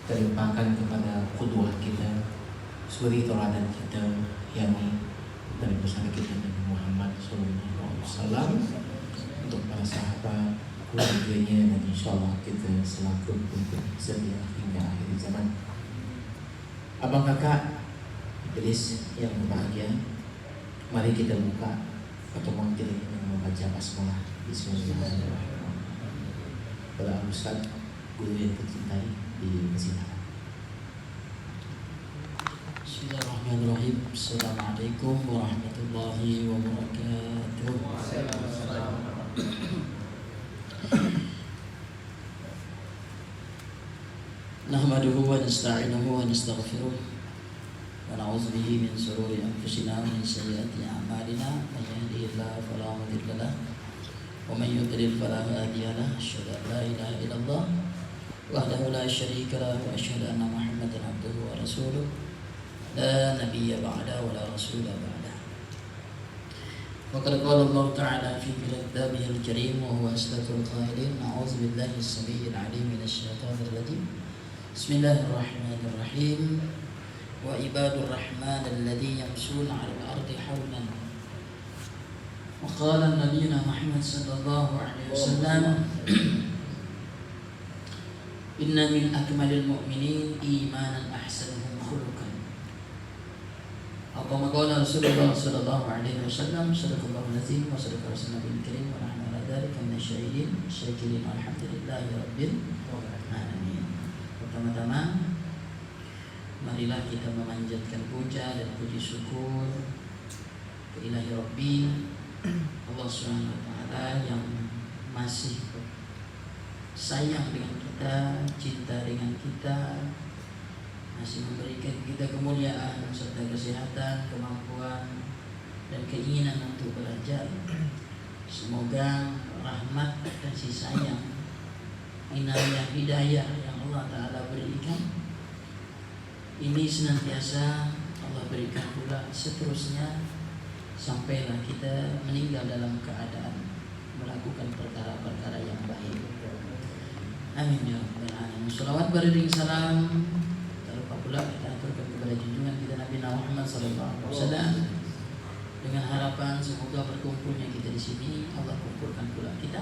terlimpahkan kepada qudwah kita, suri tauladan kita, yakni dari besar kita Nabi Muhammad SAW, untuk para sahabat, keluarganya, dan insyaallah kita selaku pengikut setia hingga akhir zaman. Abang kakak Iblis yang berbahagia, mari kita buka pertemuan kita dengan membaca basmalah. Bismillahirrahmanirrahim. Pada Ustaz guru yang tercintai di masjid. Bismillahirrahmanirrahim. Assalamualaikum warahmatullahi wabarakatuh. Nahmaduhu wa nasta'inuhu wa nastaghfiruh wa na'udzu bihi min shururi anfusina wa min sayyiati a'malina. May yahdihillahu fala mudilla lahu wa man yudlil fala hadiya lahu. Asyhadu an la ilaha illallah wahdahu la syarika lahu wa asyhadu anna Muhammadan abduhu wa rasuluh. La nabiyya ba'da wa la rasula ba'da. Waqad qala Allah Ta'ala fi kitabihi al-karim wa huwa asdaqul qailin. A'udzu billahi as-sami'il 'alim minasy syaithanir rajim. Bismillahirrahmanirrahim. Wa ibadur rahman alladhina yamshuna 'alal ardi hawlan. Wa qala an-nabiyyuna Muhammad sallallahu alaihi wasallam, inna min akmalil mu'minin imanan ahsanuhum khuluqan. Apa qala Rasulullah sallallahu alaihi wasallam, sadaqallahu al-azim wa sadaqa rasulun karim wa nahnu ala dzalika minasyahidin syakirin alhamdulillahi rabbil alamin. Pertama-tama marilah kita memanjatkan puja dan puji syukur ke Ilahi Rabbi Allah Subhanahu wa taala yang masih sayang dengan kita, cinta dengan kita, masih memberikan kita kemuliaan serta kesehatan, kemampuan dan keinginan untuk belajar. Semoga rahmat dan kasih sayang, inayah hidayah yang Allah Ta'ala berikan ini senantiasa Allah berikan pula seterusnya sampailah kita meninggal dalam keadaan melakukan perkara-perkara yang baik. Amin ya rabbal alamin. Shalawat beriring salam tak lupa pula kita aturkan kepada junjungan kita Nabi Muhammad sallallahu alaihi wasallam, dengan harapan semoga berkumpulnya kita di sini Allah kumpulkan pula kita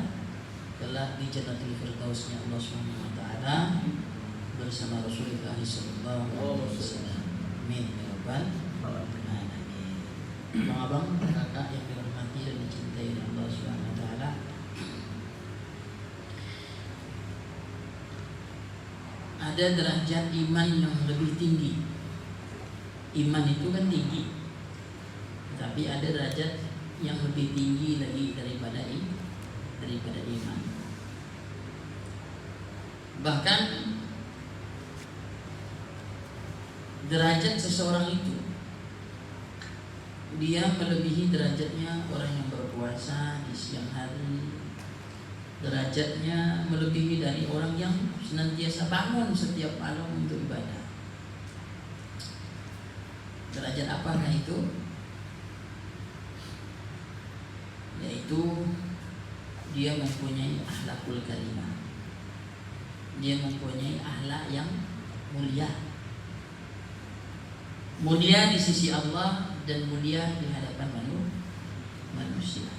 kelak di Jannatul Firdausnya Allah Subhanahu wa taala bersama Rasulullah sallallahu alaihi wasallam. Amin ya rabbal alamin. Abang kakak yang dirahmati dan dicintai oleh Allah Subhanahu wa taala, ada derajat iman yang lebih tinggi. Iman itu kan tinggi, tapi ada derajat yang lebih tinggi lagi daripada iman. Bahkan derajat seseorang itu dia melebihi derajatnya orang yang berpuasa di siang hari. Derajatnya melebihi dari orang yang senantiasa bangun setiap malam untuk ibadah. Derajat apakah itu? Yaitu dia mempunyai akhlakul karimah. Dia mempunyai akhlak yang mulia. Mulia di sisi Allah dan mulia di hadapan manusia.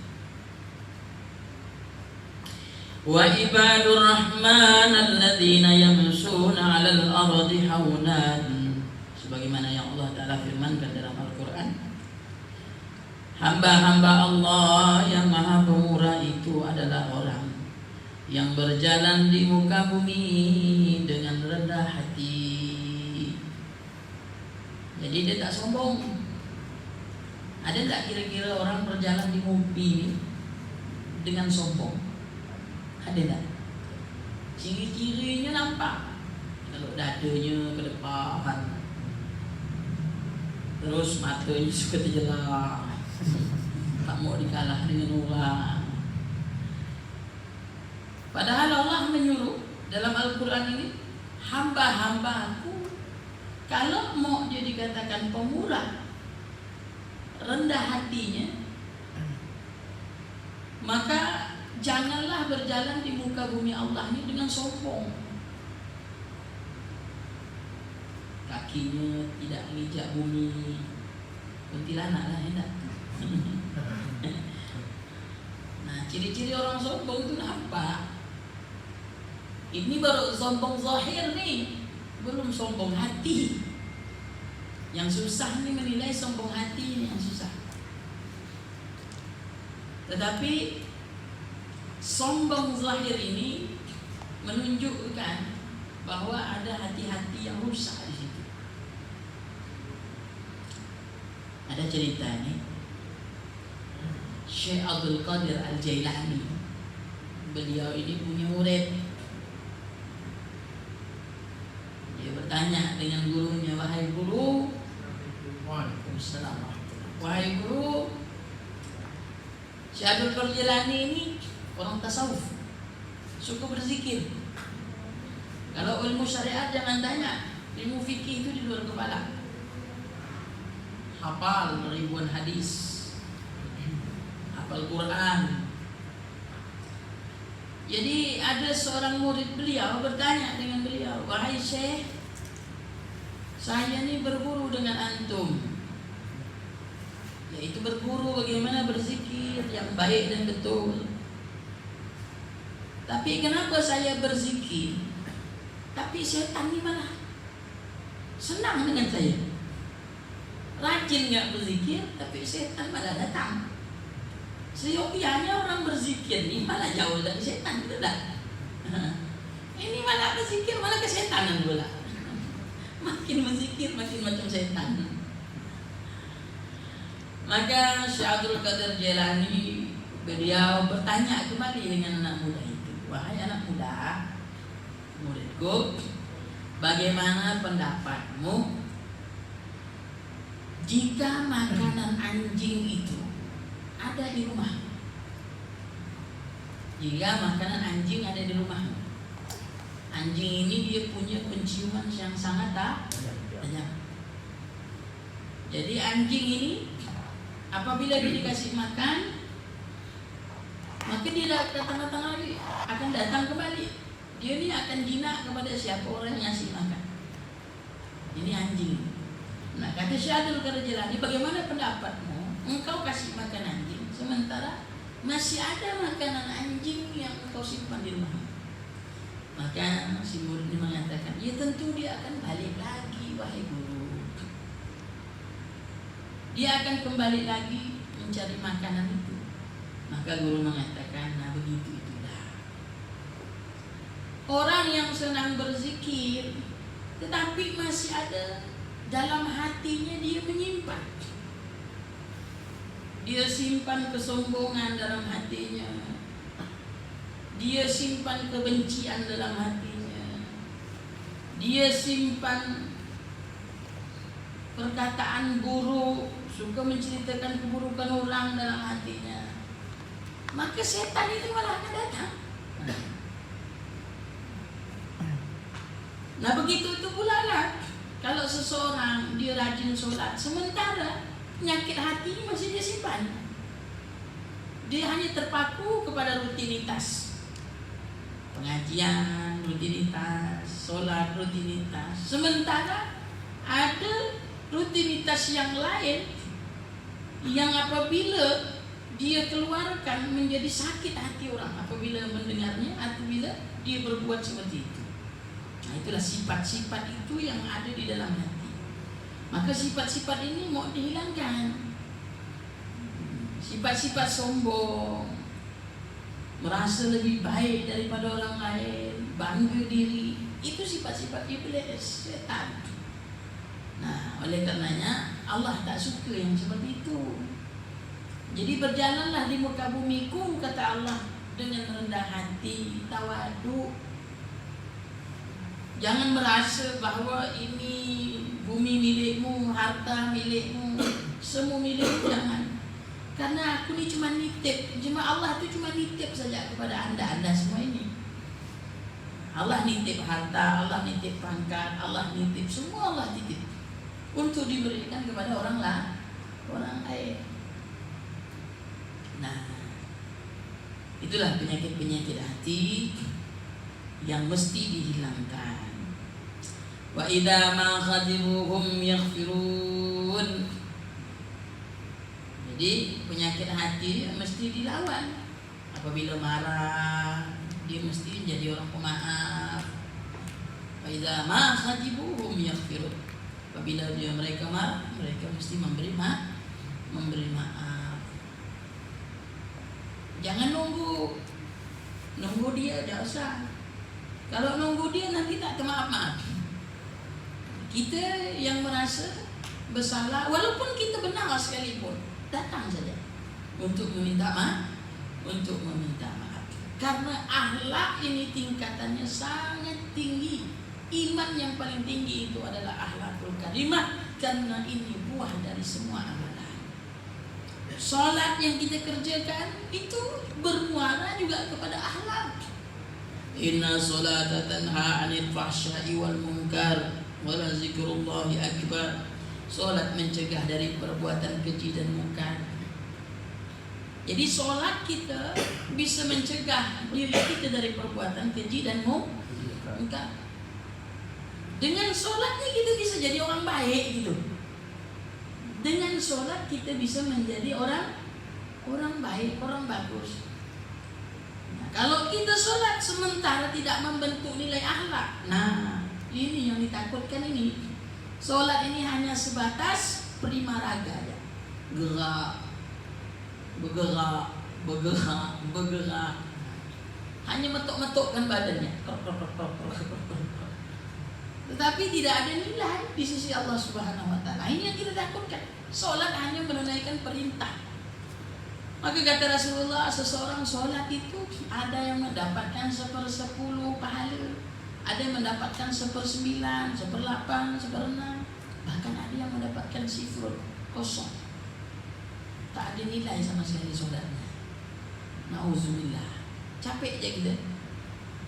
Wa ibadur rahman alladzina yamshuna 'alal ardi haunan. Sebagaimana yang Allah Ta'ala firmankan dalam Al-Quran, hamba-hamba Allah yang maha pemurah itu adalah orang yang berjalan di muka bumi dengan rendah hati. Jadi dia tak sombong. Ada tak kira-kira orang berjalan di bumi dengan sombong? Ada tak? Ciri-cirinya nampak. Kalau dadanya ke depan, terus matanya suka terjelah, tak mau dikalah dengan orang. Padahal Allah menyuruh dalam Al-Quran ini, hamba-hambaku kalau mau dia dikatakan pemurah, rendah hatinya, maka janganlah berjalan di muka bumi Allah ini dengan sombong. kakinya tidak menginjak bumi. Kuntilanak lah, enak. Nah, ciri-ciri orang sombong itu nampak. Ini baru sombong zahir nih, belum sombong hati. Yang susah nih menilai sombong hati ini yang susah. Tetapi sombong zahir ini menunjukkan bahwa ada hati-hati yang rusak di situ. Ada cerita nih, Syekh Abdul Qadir Al-Jailani. Beliau ini punya murid. Dia bertanya dengan gurunya, wahai guru, Waalaikumsalam, wahai guru, Syekh Abdul Qadir Jailani ini orang tasawuf, suka berzikir. Kalau ilmu syariat jangan tanya, ilmu fikih itu di luar kepala. Hafal ribuan hadis, hafal Quran. Jadi ada seorang murid beliau bertanya dengan beliau, wahai Syekh, saya ini berguru dengan antum, yaitu berguru bagaimana berzikir yang baik dan betul. Tapi kenapa saya berzikir, tapi setan ini malah senang dengan saya? Rajin nggak berzikir, tapi setan malah datang. Seyogianya orang berzikir ini malah jauh dari setan, betul tak? Ini malah berzikir malah kesetanan pula. Makin berzikir makin macam setan. Maka Syekh Abdul Qadir Jailani beliau bertanya kembali dengan anak muda itu, wahai anak muda, muridku, bagaimana pendapatmu jika makanan anjing itu ada di rumah? Jika makanan anjing ada di rumah, anjing ini dia punya penciuman yang sangat tajam. Jadi anjing ini apabila dia dikasih makan, maka dia datang lagi, akan datang kembali. Dia ini akan jinak kepada siapa orang yang ngasih makan. Ini anjing. Nah, kata Syekh Abdul Qadir Jailani, bagaimana pendapatmu? Engkau kasih makan anjing, sementara masih ada makanan anjing yang engkau simpan di rumah. Maka si murid ini mengatakan, ya tentu dia akan balik lagi, wahai guru. Dia akan kembali lagi mencari makanan itu. Maka guru mengatakan, nah begitu itulah orang yang senang berzikir, tetapi masih ada dalam hatinya dia menyimpan. Dia simpan kesombongan dalam hatinya. Dia simpan kebencian dalam hatinya. Dia simpan perkataan buruk, suka menceritakan keburukan orang dalam hatinya. Maka setan itu malah akan datang. Nah begitu itu pula lah. Kalau seseorang dia rajin sholat, sementara penyakit hati ini masih dia simpan. Dia hanya terpaku kepada rutinitas, pengajian rutinitas, sholat rutinitas. Sementara ada rutinitas yang lain yang apabila dia keluarkan menjadi sakit hati orang apabila mendengarnya, apabila dia berbuat seperti itu. Nah itulah sifat-sifat itu yang ada di dalam hati. Maka sifat-sifat ini mau dihilangkan. Sifat-sifat sombong, merasa lebih baik daripada orang lain, bangga diri, itu sifat-sifat iblis, setan. Nah oleh karenanya Allah tak suka yang seperti itu. Jadi berjalanlah di muka bumiku, kata Allah, dengan rendah hati, tawadu. Jangan merasa bahwa ini bumi milikmu, harta milikmu, semua milikmu, jangan. Karena aku ni cuma nitip, cuma Allah tu cuma nitip saja kepada anda semua ini. Allah nitip harta, Allah nitip pangkat, Allah nitip, semua Allah titip untuk diberikan kepada orang lain. Nah, itulah penyakit-penyakit hati yang mesti dihilangkan. Wa idza ma khadibuhum yaghfirun. Jadi penyakit hati mesti dilawan. Apabila marah, dia mesti jadi orang pemaaf. Wa idza ma khadibuhum yaghfirun. Apabila mereka marah, mereka mesti memberi maaf. Jangan nunggu dia, tidak usah. Kalau nunggu dia nanti tak termaaf-maaf. Kita yang merasa bersalah, walaupun kita benar sekalipun, datang saja untuk meminta maaf, Karena akhlak ini tingkatannya sangat tinggi. Iman yang paling tinggi itu adalah akhlakul karimah, karena ini buah dari semua amalan. Salat yang kita kerjakan itu bermuara juga kepada akhlak. Inna salata tanha 'anil fahsya'i wal munkar wa la zikrullahi akbar. Salat mencegah dari perbuatan keji dan munkar. Jadi salat kita bisa mencegah diri kita dari perbuatan keji dan munkar. Dengan salatnya kita bisa jadi orang baik gitu. Dengan salat kita bisa menjadi orang baik, orang bagus. Kalau kita sholat sementara tidak membentuk nilai akhlak, nah ini yang ditakutkan ini. Sholat ini hanya sebatas prima raga aja, bergerak, hanya metok-metokkan badannya. Tetapi tidak ada nilai di sisi Allah Subhanahu Wa Taala. Ini yang kita takutkan. Sholat hanya menunaikan perintah. Maka kata Rasulullah, seseorang sholat itu ada yang mendapatkan 1/10 pahala, ada yang mendapatkan 1/9, 1/8, 1/6, bahkan ada yang mendapatkan 0, kosong. Tak ada nilai sama sekali sholatnya. Nauzubillah. Capek aja kita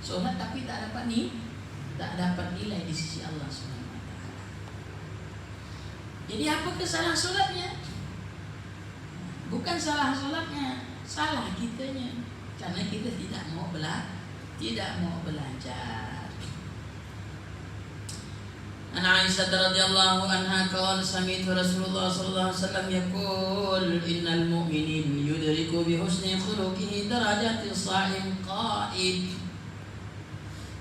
sholat tapi tak dapat nilai di sisi Allah Subhanahu Wa Taala. Jadi apa kesalahan sholatnya? Bukan salah sholatnya, salah kitanya, karena kita tidak mau belajar. An Aisyah radhiyallahu anha qala sami'tu Rasulullah sallallahu alaihi wasallam yaqul innal mu'minin yudriku bi husni khuluqihi darajatis sha'im qa'id.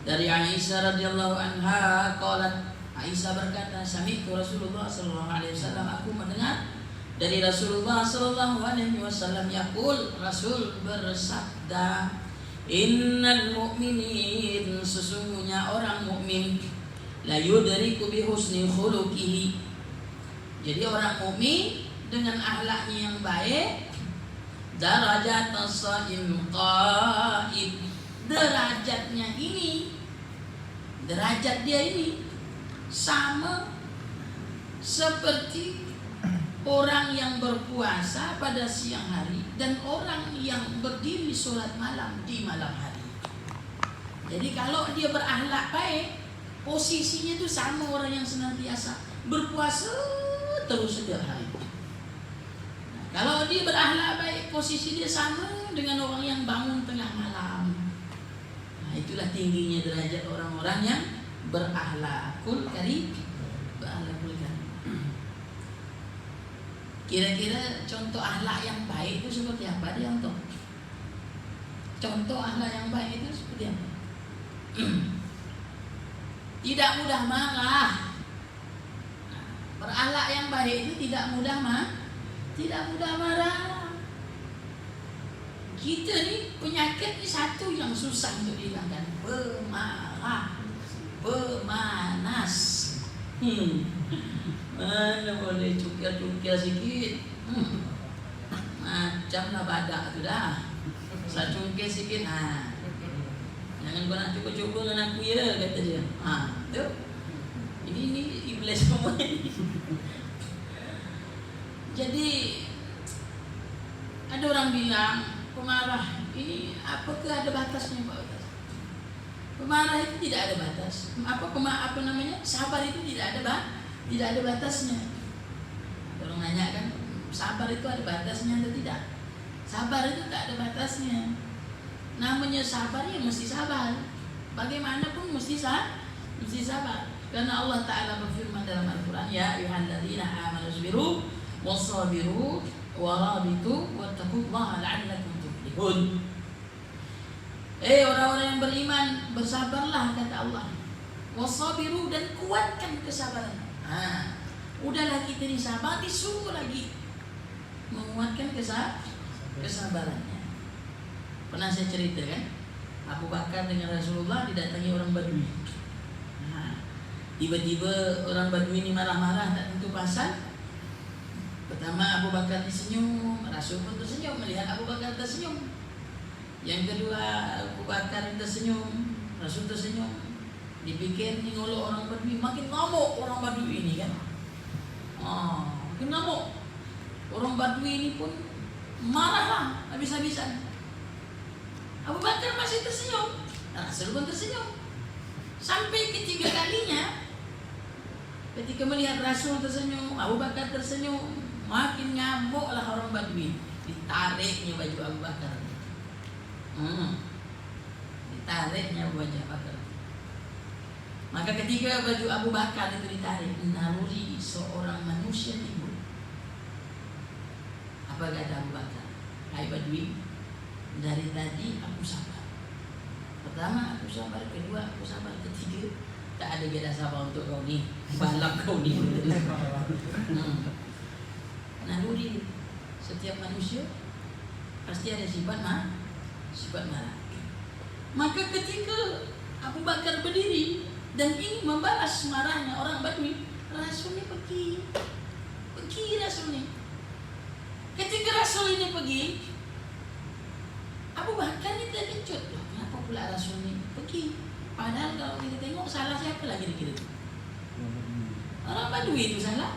Dari Aisyah radhiyallahu anha qalat, Aisyah berkata, sami'tu Rasulullah sallallahu alaihi wasallam, aku mendengar dari Rasulullah sallallahu alaihi wasallam yaqul, Rasul bersabda, innal mu'minin, sesungguhnya orang mukmin, la yudriku bi husni khuluqihi. Jadi orang mukmin dengan akhlaknya yang baik, darajat as-shaim qa'id, derajatnya ini, derajat dia ini sama seperti orang yang berpuasa pada siang hari dan orang yang berdiri sholat malam di malam hari. Jadi kalau dia berakhlak baik, posisinya itu sama orang yang senantiasa berpuasa terus setiap hari. Nah, kalau dia berakhlak baik, posisi dia sama dengan orang yang bangun tengah malam. Nah, itulah tingginya derajat orang-orang yang berakhlakul karim. Kira-kira contoh akhlak yang baik itu seperti apa dia untuk? Contoh akhlak yang baik itu seperti apa? Tidak mudah marah. Berakhlak yang baik itu tidak mudah marah. Kita ni penyakit ni satu yang susah untuk dihilangkan, pemarah, pemanas. Mana boleh cukir-cukir sikit, macamlah badak tu dah. Saya cukir sikit, jangan kau nak cuba-cuba dengan aku ya, kata dia. Tu, ini iblis semua ini. Jadi ada orang bilang pemarah ini apakah ada batasnya, Pak? Pemarah itu tidak ada batas. Apa namanya? Sabar itu tidak ada batasnya. Orang nanya kan, sabar itu ada batasnya atau tidak? Sabar itu tak ada batasnya. Namanya sabar ya mesti sabar. Bagaimanapun mesti sabar. Karena Allah Ta'ala berfirman dalam Al-Quran, ya ayyuhalladzina amanu sabiru wasabiru warabitu wattaqullaha la'allakum tuflihun. Orang-orang yang beriman, bersabarlah kata Allah. Wasabiru, dan kuatkan kesabaran. Udahlah kita disabar, disuruh lagi menguatkan kesabarannya. Pernah saya cerita kan, Abu Bakar dengan Rasulullah didatangi orang Badui. Tiba-tiba orang Badui ini marah-marah, tak tentu pasal. Pertama Abu Bakar disenyum, Rasul pun tersenyum melihat Abu Bakar tersenyum. Yang kedua Abu Bakar tersenyum, Rasul tersenyum. Dipikir ini ngolok orang Badui, makin ngamuk orang Badui ini kan. Makin ngamuk. Orang Badui ini pun marahlah habis-habisan. Abu Bakar masih tersenyum, Rasul pun tersenyum. Sampai ketiga kalinya, ketika melihat Rasul tersenyum, Abu Bakar tersenyum, makin ngamuklah orang Badui. Ditariknya baju Abu Bakar. Ditariknya baju Abu Bakar. Maka ketika baju Abu Bakar itu ditarik, naluri seorang manusia timbul. Apa kata Abu Bakar? Hai Badui, dari tadi aku sabar. Pertama aku sabar, kedua aku sabar, ketiga tak ada beda sabar untuk kau ni, balap kau ni. Naluri setiap manusia pasti ada sifat marah. Maka ketika Abu Bakar berdiri dan ingin membalas marahnya orang Badui, Rasul ini pergi Rasul ini. Ketika Rasul ini pergi, Abu Bakar ini terkejut. Loh, kenapa pula Rasul ini pergi? Padahal kalau kita tengok, salah siapa lagi kira-kira? Orang Badui itu salah.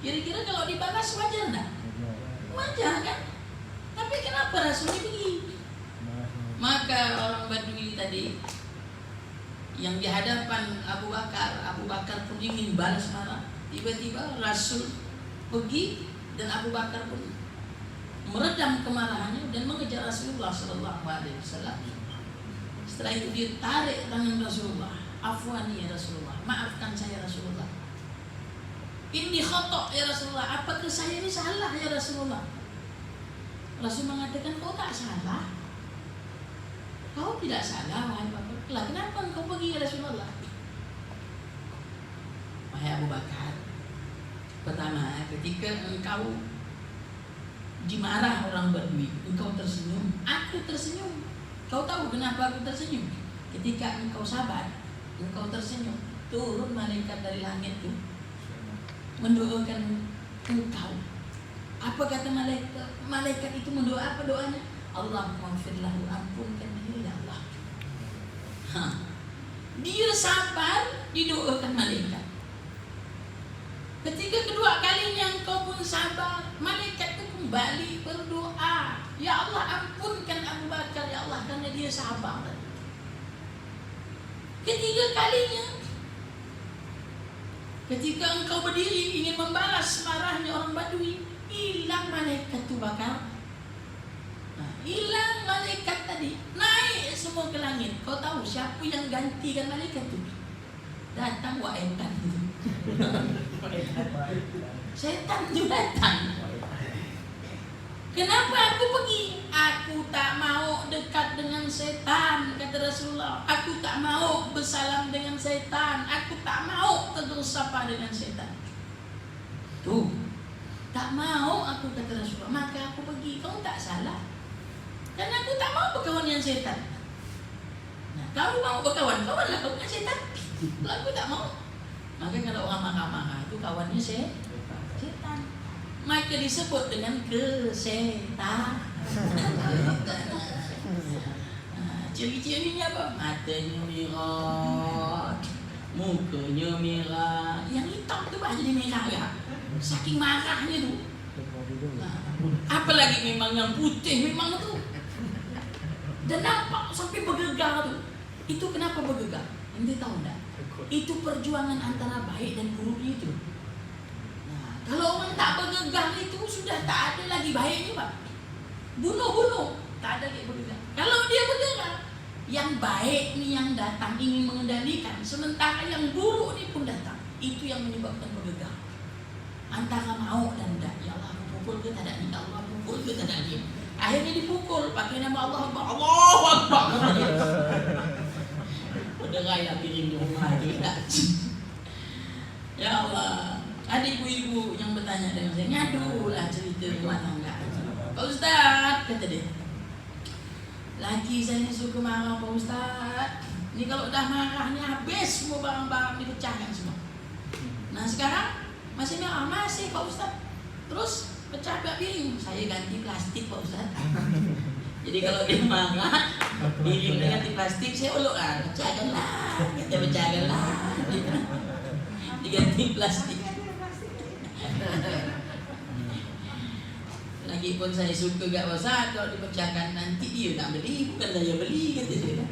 Kira-kira kalau dibalas wajar tak? Wajar kan? Tapi kenapa Rasul ini pergi? Maka orang Badui tadi yang di hadapan Abu Bakar pun ingin balas marah. Tiba-tiba Rasul pergi dan Abu Bakar pun meredam kemarahannya dan mengejar Rasulullah SAW. Setelah itu dia tarik tangan Rasulullah. Afwani ya Rasulullah, maafkan saya Rasulullah. Ini khata' ya Rasulullah, apakah saya ini salah ya Rasulullah? Rasul mengatakan, kau tak salah. Kau tidak salah, wahai Bakar. Lah kenapa engkau pergi ya Rasulullah? Wahai Abu Bakar, pertama ketika engkau dimarah orang Badui, engkau tersenyum, aku tersenyum. Kau tahu kenapa aku tersenyum? Ketika engkau sabar, engkau tersenyum, turun malaikat dari langit itu mendoakan engkau. Apa kata malaikat? Malaikat itu mendoa apa doanya? Allahumma firlahu, ampunkan dia ya Allah. Dia sabar, didoakan malaikat. Ketika kedua kalinya engkau pun sabar, malaikat itu kembali berdoa, ya Allah ampunkan Abu Bakar ya Allah, karena dia sabar. Ketiga kalinya, ketika engkau berdiri ingin membalas marahnya orang Badui, hilang malaikat itu Bakar. Hilang malaikat tadi, naik semua ke langit. Kau tahu siapa yang gantikan malaikat itu? Datang Wa'etan itu. Setan itu datang. Kenapa aku pergi? Aku tak mau dekat dengan setan, kata Rasulullah. Aku tak mau bersalam dengan setan. Aku tak mau tegur sapa dengan setan. Tuh, tak mau aku, kata Rasulullah. Maka aku pergi. Kau tak salah, karena aku tak mau berkawan dengan setan. Nah, kau mau berkawan, kawanlah kau dengan setan. Kalau aku tak mau. Maka kalau orang marah-marah itu kawannya setan. Maka disebut dengan kesetan. Ciri-cirinya apa? Matanya merah, mukanya merah, yang hitam tu bah jadi merah ya. Saking marahnya tu. Apalagi memang yang putih memang tu. Dan nampak sampai bergegar tu. Itu kenapa bergegar? Ente tahu tak? Itu perjuangan antara baik dan buruknya itu. Nah, kalau orang tak bergegar itu sudah tak ada lagi baiknya, Pak. Bunuh-bunuh, tak ada lagi bergegar. Kalau dia bergegar, yang baik ni yang datang ingin mengendalikan, sementara yang buruk ni pun datang. Itu yang menyebabkan bergegar antara mau dan tidak. Ya Allah, aku pukul ke tak ada ni, Allah pukul ke tak ada ni. Akhirnya dipukul pakai nama Allah Akbar. Allahu Akbar. Berderai lah piring di rumah itu. Ya Allah, ada ibu-ibu yang bertanya dengan saya, ngadu lah cerita rumah tangga. Pak Ustaz, kata dia, laki saya ni suka marah Pak Ustaz. Ni kalau dah marah ni habis semua barang-barang dipecahkan semua. Nah sekarang masih marah, masih Pak Ustaz. Terus pecah piring, saya ganti plastik Pak Ustaz. Jadi kalau dia marah, piring ganti plastik, saya uluk lah, pecahkanlah, kita pecahkanlah. Diganti plastik. Lagipun saya suka gak Ustaz, kalau dipecahkan nanti dia nak beli, bukan saya beli, kata dia.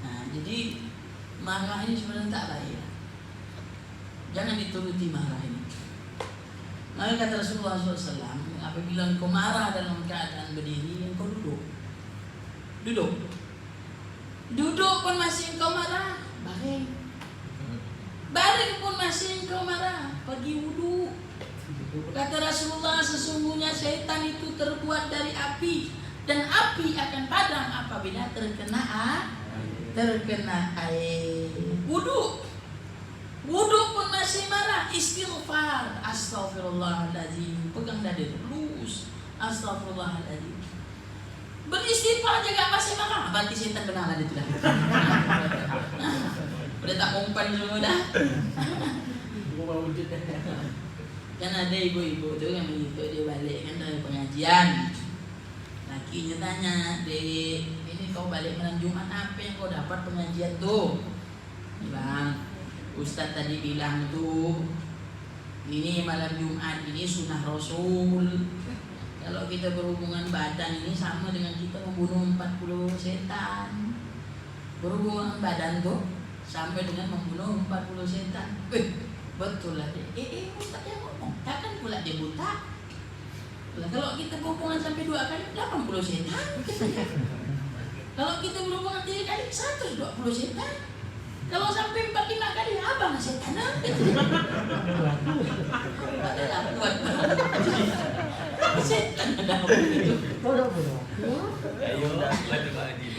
Nah, jadi marah ini sebenarnya tak baik. Jangan dituruti marah ini. Maka kata Rasulullah SAW, apabila engkau marah dalam keadaan berdiri, engkau duduk. Duduk pun masih engkau marah, baring. Baring pun masih engkau marah, pergi wudu. Kata Rasulullah, sesungguhnya syaitan itu terbuat dari api, dan api akan padam apabila terkena air. Wudu pun masih marah, istighfar, astagfirullahaladzim, pegang dada terus, astagfirullahaladzim. Beristighfar juga masih marah, berarti syaitan benar ada itu dah. Udah tak umpan semua dah. Kan ada ibu-ibu tu yang begitu, dia balik kan dari pengajian. Lakinya tanya, "Dek, ini kau balik malam Jumat, apa yang kau dapat pengajian tu?" Bang, Ustaz tadi bilang tu, ini malam Jumat ini sunnah Rasul. Kalau kita berhubungan badan ini sama dengan kita membunuh 40 setan. Berhubungan badan tu sampai dengan membunuh 40 setan. Betul lah dia. Ustaz yang ngomong, takkan pula dia buta. Kalau kita berhubungan sampai 2 kali, 80 setan. Kalau kita berhubungan 3 kali, 120 setan. Kalau sampai 4-5 kali, abang setan. Adalah kuat. Setan ada begitu.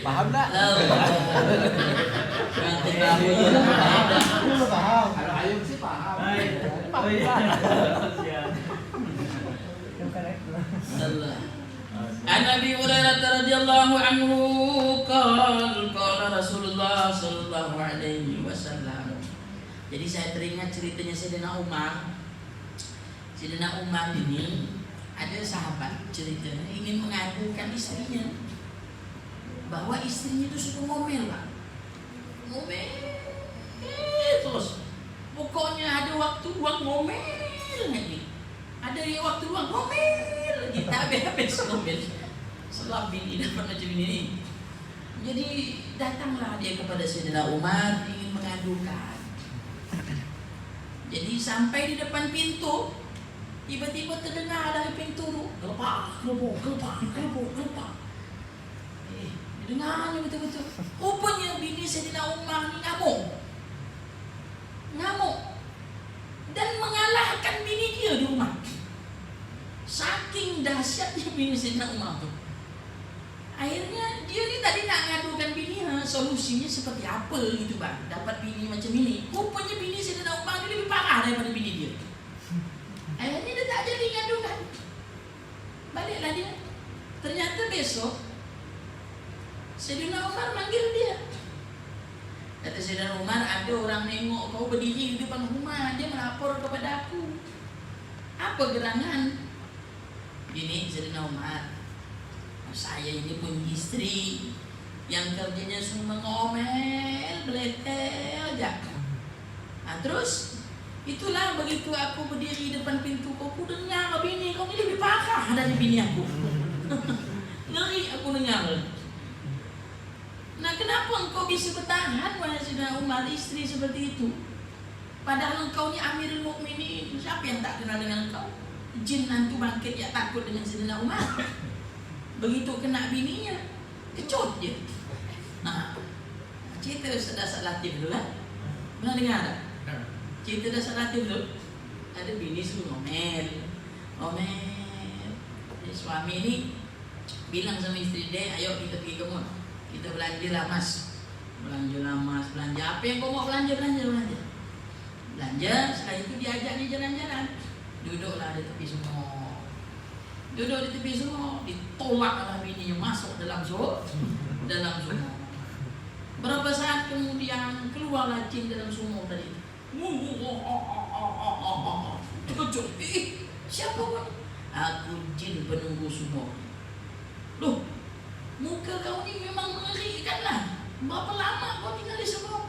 Paham tak? Nanti kamu ya. Paham. Kalau Ayub sih paham. An Abi Hurairah radhiyallahu anhu qala Rasulullah sallallahu alaihi wasallam. Jadi saya teringat ceritanya Sayyidina Umar. Sayyidina Umar ini ada sahabat ceritanya ingin mengadukan istrinya bahwa istrinya itu suka ngomel, Pak. Ngomel terus. Pokoknya ada waktu luang ngomel lagi. Ada waktu luang ngomel lagi. Tak habis ngomel. Setelah bini dapat macam ini. Jadi datanglah dia kepada Sayyidina Umar ingin mengadukan. Jadi sampai di depan pintu, tiba-tiba terdengar dari pintu tu, gelepak. Dengarnya betul-betul. Rupanya bini Sayyidina Umar ni ngamuk dan mengalahkan bini dia di rumah. Saking dahsyatnya bini Sayyidina Umar tu. Akhirnya dia ni tadi nak ngadukan bininya, solusinya seperti apa gitu bang, dapat bini macam ini. Rupanya bini Sayyidina Umar ni lebih parah daripada bini dia. Akhirnya dia tak jadi ngadukan. Baliklah dia. Ternyata besok Sayyidina Umar manggil dia. Kata Sayyidina Umar, ada orang nengok kau berdiri di depan rumah, dia melapor kepada aku. Apa gerangan? Gini Sayyidina Umar, saya ini punya istri yang kerjanya cuma ngomel, beletel aja. Nah terus itulah begitu aku berdiri di depan pintu kau, aku dengar bini kau ini lebih parah dari bini aku. Ngeri aku dengar. Nah kenapa engkau bisa bertahan wahai Sayyidina Umar, istri seperti itu? Padahal engkau ni Amirul Mukminin. Siapa yang tak kenal dengan engkau? Jin hantu bangkit yang takut dengan Sayyidina Umar. Begitu kena bininya, kecut dia. Nah, cerita Ustaz Latif dulu lah. Pernah dengar tak? Cerita dah salah tu belum? Ada bini suruh ngomel. Suami ni bilang sama isteri dia, ayo kita pergi ke mall. Kita belanja lah mas. Belanja apa yang kau mau belanja. Belanja, setelah itu diajak dia jalan-jalan. Duduklah di tepi semua. Ditolaklah bininya masuk dalam sumur. Berapa saat kemudian keluarlah jin dalam sumur tadi. Terkejut. Siapa kau? Aku jin penunggu sumur. Loh, muka kau ni memang mengerikan lah. Berapa lama kau tinggal di sumur?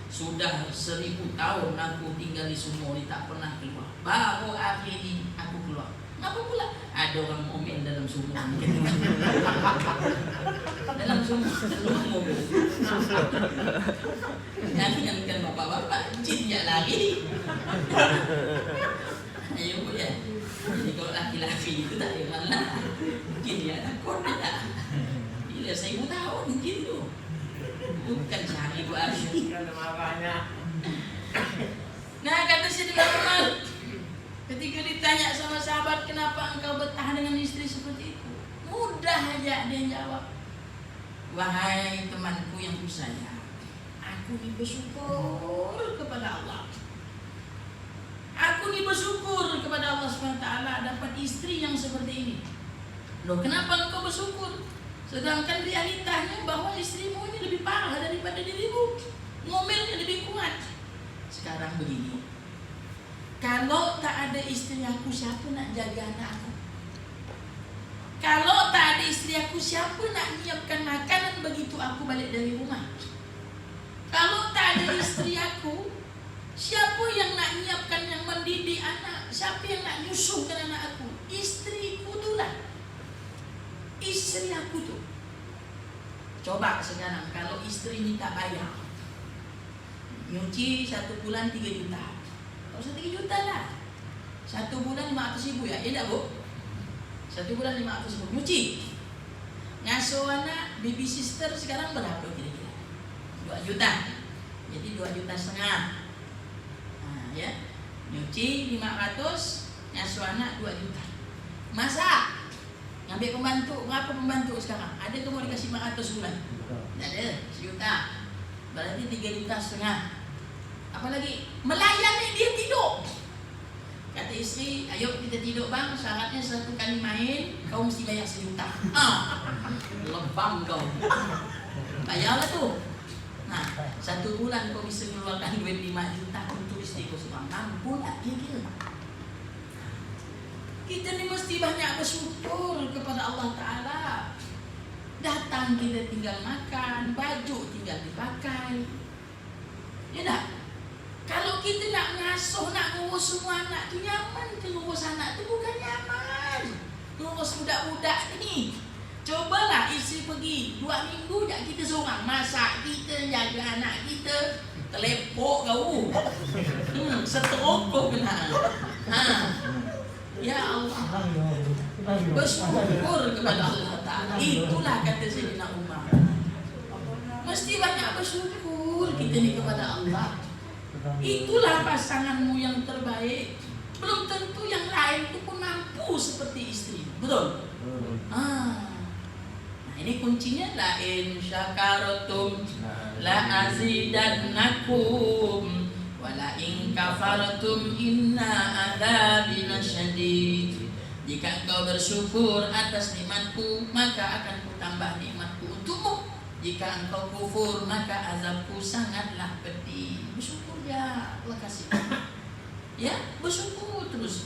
Sudah 1000 tahun aku tinggal di sumur ni, tak pernah keluar. Baru akhir ini aku keluar. Kenapa pula? Ada orang ngomel dalam sumur ni. Dalam sumur mobil. Jangankan bapak-bapak, jin yang lari. Ayo ya. Jadi kalau laki-laki itu tak heran lah. Jin dia takut tak. Bila 1000 tahun jin tu. Bukan sehari 2 hari. Nah, kata Sayyidina Umar, ketika ditanya sama sahabat, kenapa engkau bertahan dengan istri seperti itu? Mudah aja dia jawab. Wahai temanku yang kusayang, aku ni bersyukur kepada Allah. Aku ni bersyukur kepada Allah SWT dapat istri yang seperti ini. Loh, kenapa engkau bersyukur? Sedangkan realitanya bahwa istrimu ini lebih parah daripada dirimu. Ngomelnya lebih kuat. Sekarang begini, kalau tak ada istri aku, siapa nak jaga anak aku? Kalau tak ada istri aku, siapa nak nyiapkan makanan begitu aku balik dari rumah? Kalau tak ada istri aku, siapa yang nak nyiapkan, yang mendidik anak? Siapa yang nak nyusuhkan anak aku? Istriku tu lah. Istri aku tu. Coba sekarang kalau istri ni tak bayar, nyuci 1 bulan 3 juta. Tak usah 3 juta lah, 1 bulan 500 ribu ya? Ya tak bu? 1 bulan 500 ribu nyuci. Ngasuh anak, baby sister sekarang berapa kira-kira? 2 juta. Jadi 2,5 juta. Nah, ya. Nyuci 500, ngasuh anak 2 juta. Masak, ngambil pembantu, berapa pembantu sekarang? Ada tu mau dikasih 500 bulan? Tak ada, 1 juta. Berarti 3,5 juta. Apalagi melayani dia tidur. Kata istri, ayo kita tidur bang, syaratnya 1 kali main kau mesti bayar 1 juta. Lebam kau. Bayarlah tu. Nah, 1 bulan kau bisa mengeluarkan duit 5 juta untuk istri kau semua. Mampu tak kira? Kita ni mesti banyak bersyukur kepada Allah Ta'ala. Datang kita tinggal makan, baju tinggal dipakai. Ya tak? Kalau kita nak ngasuh, nak ngurus semua anak tu nyaman ke? Ngurus anak tu bukan nyaman. Ngurus budak-budak ni. Cobalah isteri pergi 2 minggu jak kita seorang. Masak kita, jaga anak kita. Telepok kau. Seteruk kau kena. Ya Allah, bersyukur kepada Allah Ta'ala. Itulah kata Sayyidina Umar. Mesti banyak bersyukur kita ni kepada Allah. Itulah pasanganmu yang terbaik. Belum tentu yang lain itu pun mampu seperti istri. Betul? Nah, ini kuncinya. La in syakartum la azidannakum wala in kafartum inna adzabi lasyadid. Jika engkau bersyukur atas nikmatku, maka akan kutambah nikmatku untukmu. Jika engkau kufur, maka azabku sangatlah pedih. Bersyukur ya, Allah kasih. Ya, bersyukur terus.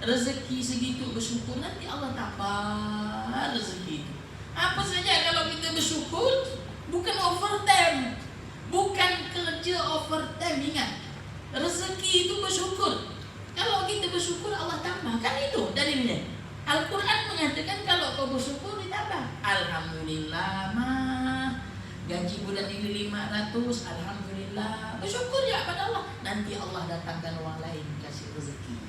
Rezeki segitu bersyukur, nanti Allah tambah rezeki itu. Apa saja kalau kita bersyukur, bukan overtime, bukan kerja overtime, ingat. Rezeki itu bersyukur. Kalau kita bersyukur Allah tambah. Kan itu dalilnya. Al-Quran mengatakan kalau kau bersyukur ditambah. Alhamdulillah mah gaji bulan ini 500. Alhamdulillah. Bersyukur ya pada Allah. Nanti Allah datangkan orang lain kasih rezeki.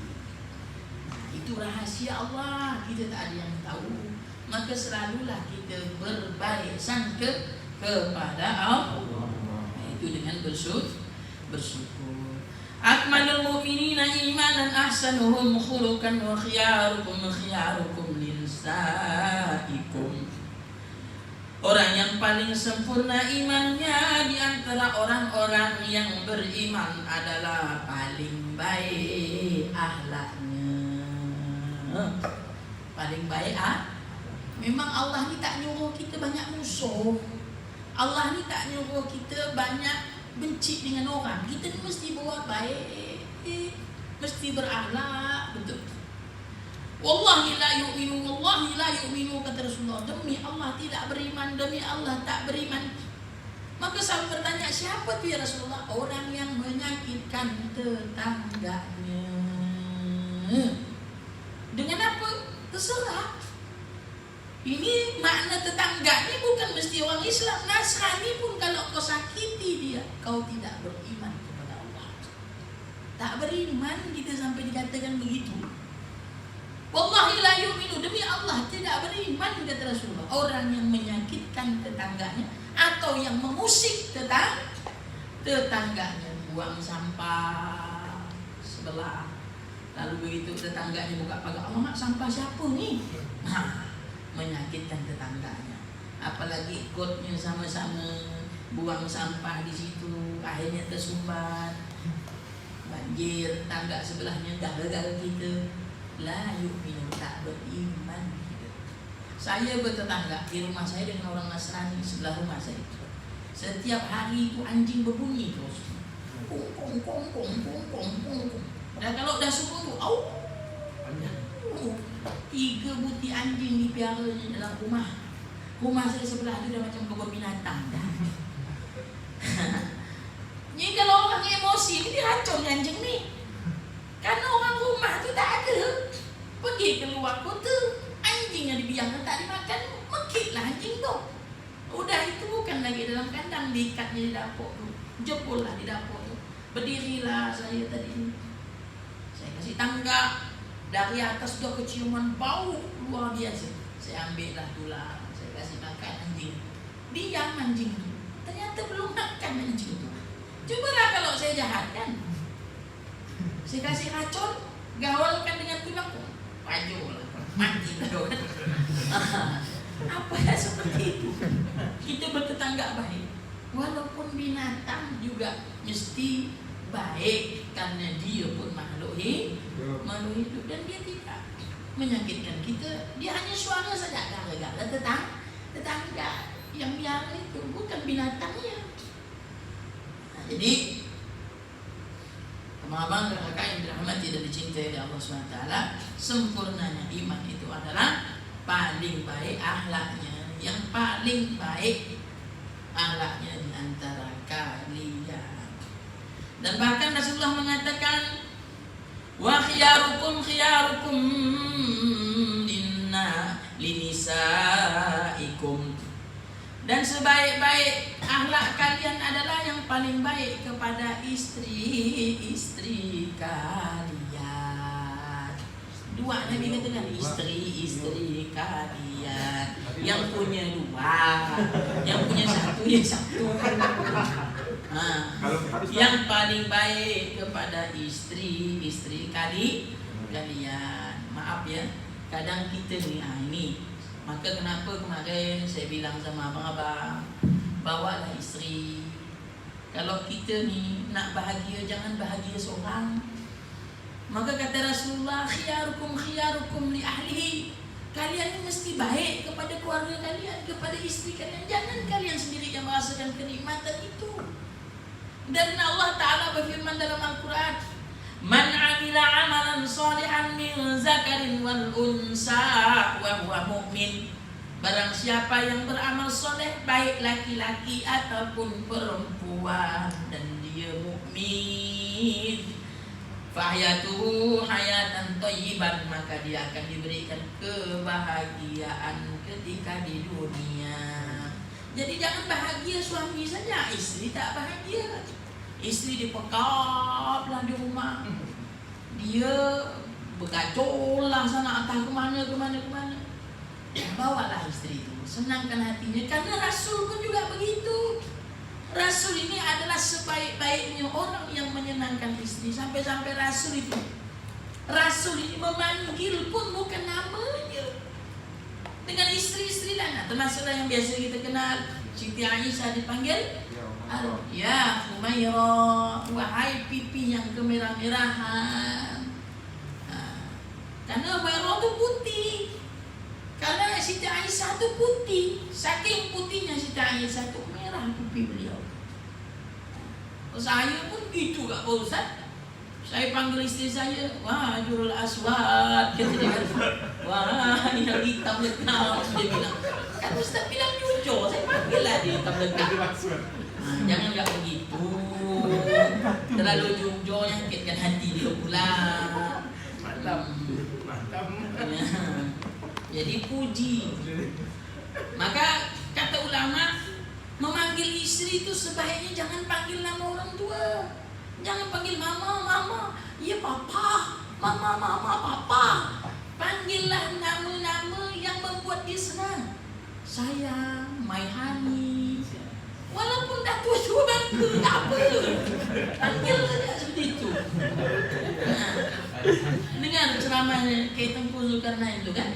Nah, itu rahasia Allah. Kita tak ada yang tahu. Maka selalulah kita berbaik sangka kepada Allah. Itu dengan bersyukur. Akmalul mu'minina imanan ahsanuhum khuluqan wa khiyarukum linsaikum. Orang yang paling sempurna imannya di antara orang-orang yang beriman adalah paling baik akhlaknya. Paling baik memang Allah ni tak nyuruh kita banyak musuh. Allah ni tak nyuruh kita banyak benci dengan orang. Kita ni mesti buat baik, mesti berakhlak, betul. Wallahi la yu'minu, kata Rasulullah. Demi Allah tidak beriman, demi Allah tak beriman. Maka saya bertanya, siapa tu ya Rasulullah? Orang yang menyakitkan tetangganya. Dengan apa? Terserah. Ini makna tetangga ni bukan mesti orang Islam. Nasrani pun kalau kau sakiti dia, kau tidak beriman kepada Allah. Tak beriman kita sampai dikatakan begitu. Wallahi la yu'minu, demi Allah tidak beriman, kata Rasulullah. Orang yang menyakitkan tetangganya atau yang mengusik tetangganya, buang sampah sebelah. Lalu begitu tetangganya buka pagar, "Alamak, sampah siapa ni?" Menyakitkan tetangganya. Apalagi ikutnya sama-sama buang sampah di situ, akhirnya tersumbat, banjir, tangga sebelahnya gara-gara kita. La yu'minu, tak beriman. Saya bertetangga di rumah saya dengan orang Nasrani sebelah rumah saya. Setiap hari itu anjing berbunyi terus. Kong kong kong kong kong kong kong. Dan kalau dah subuh tu, au. 3 butir anjing dipiaranya dalam rumah. Rumah saya sebelah tu dah macam kebun binatang dah. Ni kalau orang emosi ni dia racun anjing ni. Karena orang rumah tu tak ada. Pergi keluar kota, anjing yang dibiarkan tak dimakan, mekiklah anjing tu. Udah itu bukan lagi dalam kandang, diikatnya di dapur tu. Jebollah di dapur tu. Berdirilah saya tadi. Saya kasih tangga. Dari atas tu keciuman bau luar biasa. Saya ambillah tulang, saya kasih makan anjing. Diam anjing tu. Ternyata belum makan anjing tu. Cubalah kalau saya jahat kan. Saya kasih racun, gawalkan dengan tulang, pajulah, matilah kawan. Apa seperti itu? Kita bertetangga baik. Walaupun binatang juga mesti baik karena dia pun makhluk hidup dan dia tidak menyakitkan kita. Dia hanya suara saja gara-gara tetangga yang biar itu, bukan binatangnya. Jadi teman-teman kakak yang dirahmati dan dicintai oleh Allah SWT, sempurnanya iman itu adalah paling baik akhlaknya. Yang paling baik akhlaknya di antara kalian. Dan bahkan Rasulullah mengatakan, wa khiyarukum linisaikum. Dan sebaik-baik akhlak kalian adalah yang paling baik kepada istri-istri kalian. Dua Nabi katakan, istri-istri kalian. Yang punya 2, yang punya 1 ya 1. Yang paling baik kepada istri-istri kalian. Maaf ya, kadang kita ni ini. Maka kenapa kemarin saya bilang sama abang-abang, bawalah isteri. Kalau kita ni nak bahagia, jangan bahagia seorang. Maka kata Rasulullah, khiyarukum li ahlihi. Kalian ni mesti baik kepada keluarga kalian, kepada isteri kalian. Jangan kalian sendiri yang merasakan kenikmatan itu. Dan Allah Ta'ala berfirman dalam Al-Quran, man amila amalan salihan min zakarin wal unsa wa huwa mu'min. Barang siapa yang beramal soleh, baik laki-laki ataupun perempuan, dan dia mukmin, fahyatuhu hayatan thayyiban, maka dia akan diberikan kebahagiaan ketika di dunia. Jadi jangan bahagia suami saja, istri tak bahagia. Istri dipekaplah di rumah, dia berkacau lah sana entah kemana. Bawalah istri itu, senangkan hatinya. Karena Rasul pun juga begitu. Rasul ini adalah sebaik-baiknya orang yang menyenangkan istri. Sampai-sampai Rasul ini memanggil pun bukan namanya, dengan istri-istri lain. Termasuklah yang biasa kita kenal, Siti Aisyah dipanggil ya Humairah, wahai pipi yang kemerah-merahan. Karena Humairah itu putih, karena Siti Aisyah itu putih. Saking putihnya Siti Aisyah itu merah pipi beliau. Saya pun gitu gak Pak Ustaz. Saya panggil istri saya, wah Jurul Aswad, kata dia kan, wah yang hitam lekam, dia bilang. Kan Ustaz bilang jujur, saya panggil lah dia hitam lekam. Jangan gak begitu, terlalu jujur nyakitkan hati dia pula. Mantap. Jadi puji. Maka kata ulama, memanggil istri itu sebaiknya jangan panggil nama orang tua. Jangan panggil mama, iya papa, mama, papa. Panggillah nama-nama yang membuat dia senang. Sayang, my honey. Walaupun dah tua-tua bangga, tak apa. Panggil saja seperti itu. Dengar ceramahnya Kiai Tengku Zulkarnain itu kan.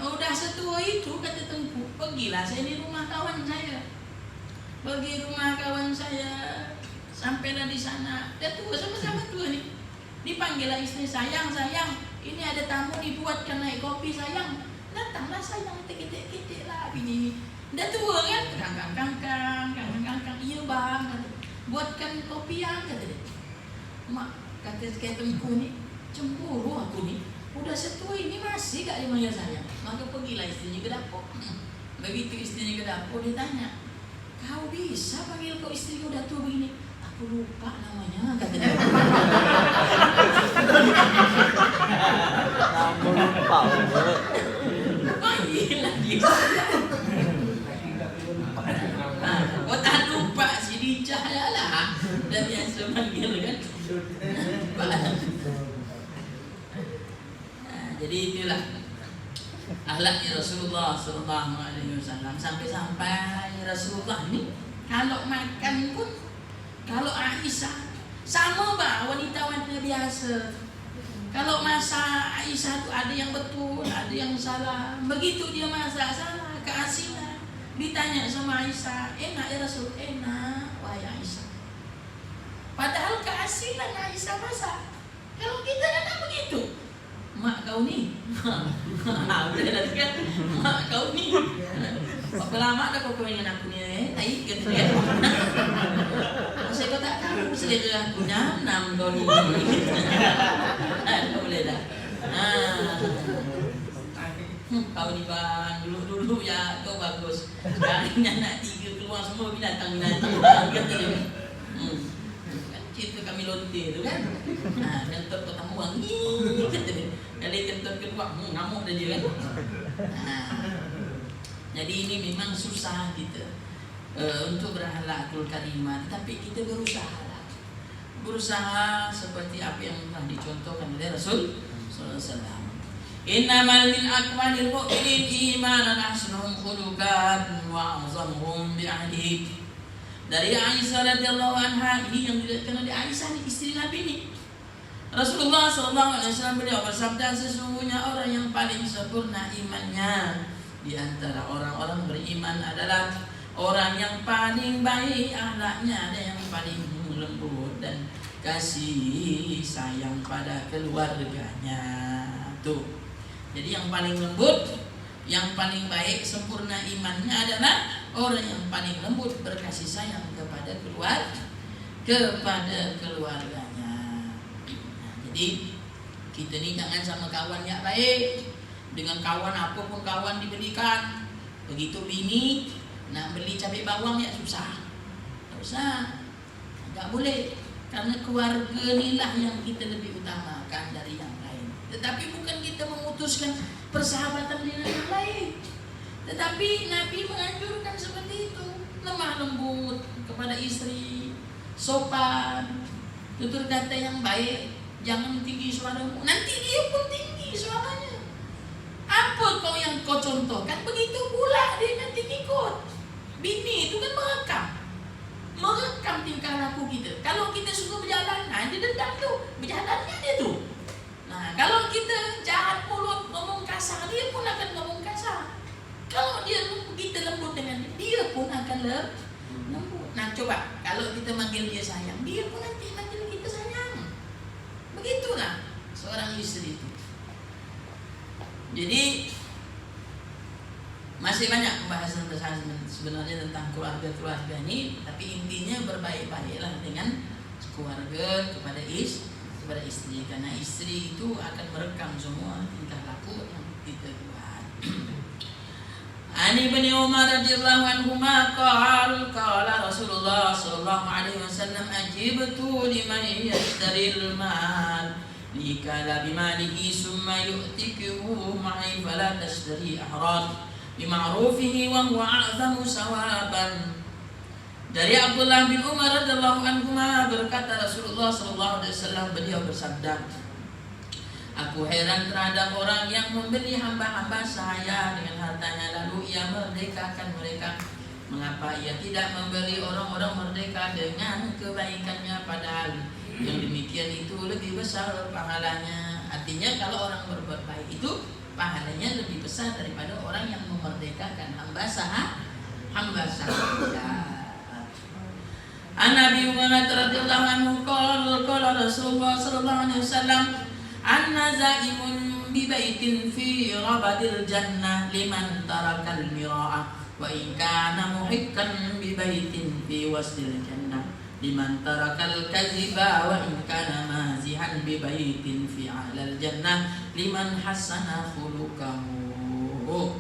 Udah setua itu kata Tengku, pergilah saya di rumah kawan saya. Pergi rumah kawan saya, sampailah di sana. Dia tua, sama-sama tua nih. Dipanggillah istri, sayang, ini ada tamu dibuatkan naik kopi sayang. Datanglah sayang, ketik lah bini. Dah tua kan, kangkang, iya bang, buatkan kopi yang kata dia. Mak kata kayak Tengku nih, cemburu aku nih. Udah setua ini masih gak dipanggil sayang. Maka pergilah istrinya ke dapur. Begitu istrinya ke dapur ditanya, kau bisa panggil kau istri kau udah tua begini? Aku lupa namanya, kata dia. Kamu lupa. Panggillah dia. Oh tak lupa si Dicah lah. Dah biasa panggil kan. Jadi itulah akhlaknya Rasulullah Sallallahu Alaihi Wasallam. Sampai-sampai Rasulullah ini kalau makan pun, kalau Aisyah sama bah wanita-wanita biasa. Kalau masak Aisyah itu ada yang betul, ada yang salah. Begitu dia masak salah, keasinan. Ditanya sama Aisyah, enak ya Rasul? Enak, wahai Aisyah. Padahal keasinan Aisyah masak. Kalau kita kan begitu. Mak kau ni, boleh dah kan? Mak kau ni, berapa lama dah kau ingin aku ni? Taik kata dia. Saya kau tak tahu selera aku nanam kau ni. Kau boleh dah. Kau ni bang, dulu ya kau bagus. Sekarang ni anak 3 keluar semua binatang kata dia. Cerita kami lonte tu kan. Kentut pertama wangi kata dia. Kali kentut kedua ngamuk dah dia kan. Jadi ini memang susah kita untuk berakhlakul karimah, tapi kita berusaha seperti apa yang telah dicontohkan oleh Rasul sallallahu alaihi wasallam. Innamal min akmalil mu'minin imanan ahsanuhum khuluqan wa a'zamuhum bi'ahdihi. Dari Aisyah radhiyallahu anha, ini yang dilihatkan oleh Aisyah nih, istri Nabi ini. Rasulullah SAW beliau bersabda, sesungguhnya orang yang paling sempurna imannya di antara orang-orang beriman adalah orang yang paling baik akhlaknya, ada yang paling lembut dan kasih sayang pada keluarganya. Tuh. Jadi yang paling lembut, yang paling baik, sempurna imannya adalah orang yang paling lembut, berkasih sayang kepada keluarganya. Jadi kita ni jangan sama kawan yang baik. Dengan kawan apapun kawan dibelikan. Begitu bini nak beli cabai bawang ya susah. Tak usah. Tak boleh. Karena keluarga inilah yang kita lebih utamakan dari yang lain. Tetapi bukan kita memutuskan persahabatan dengan yang lain. Tetapi Nabi menganjurkan seperti itu, lemah lembut kepada istri, sopan, tutur kata yang baik, jangan tinggi suaramu. Nanti dia pun tinggi suaranya. Apa kau yang kau contohkan, begitu pula dia nanti ikut. Bini itu kan merekam. merekam tingkah laku kita. Kalau kita suka berjalan, nah dia dendam tuh, berjalannya dia tuh. Nah, kalau kita jahat mulut, ngomong kasar, dia pun akan ngomong kasar. Kalau kita lembut dengan dia pun akan lembut. Nah, coba kalau kita manggil dia sayang, dia pun nanti manggil kita sayang. Begitulah seorang istri itu. Jadi masih banyak pembahasan sebenarnya tentang keluarga ini, tapi intinya berbaik-baiklah dengan keluarga kepada istri, karena istri itu akan merekam semua tingkah laku yang kita buat. Ani bin Umar radhiyallahu anhuma qala Rasulullah sallallahu alaihi wasallam ajibtu liman yashtaril mal likala bimalihi summa yu'tikihu ma'i fala tashtari ahran bima'rufihi wa huwa a'zamu sawaban. Dari Abdullah bin Umar radhiyallahu anhuma berkata Rasulullah sallallahu alaihi wasallam, beliau bersabda, aku heran terhadap orang yang membeli hamba-hamba saya dengan hartanya lalu ia merdekakan mereka. Mengapa ia tidak membeli orang-orang merdeka dengan kebaikannya, padahal yang demikian itu lebih besar pahalanya. Artinya kalau orang berbuat baik itu pahalanya lebih besar daripada orang yang memerdekakan hamba sahaya. An Nabi Muhammad radhiyallahu anhu qala Rasulullah sallallahu alaihi wasallam anna zaimun bi baitin fi rabadil jannah liman tarakal mira'a wa in kana muhikkan bi baitin fi wasdil jannah liman tarakal kadhiba wa in kana mazihan bi baitin fi a'lal jannah liman hasana khuluquhu.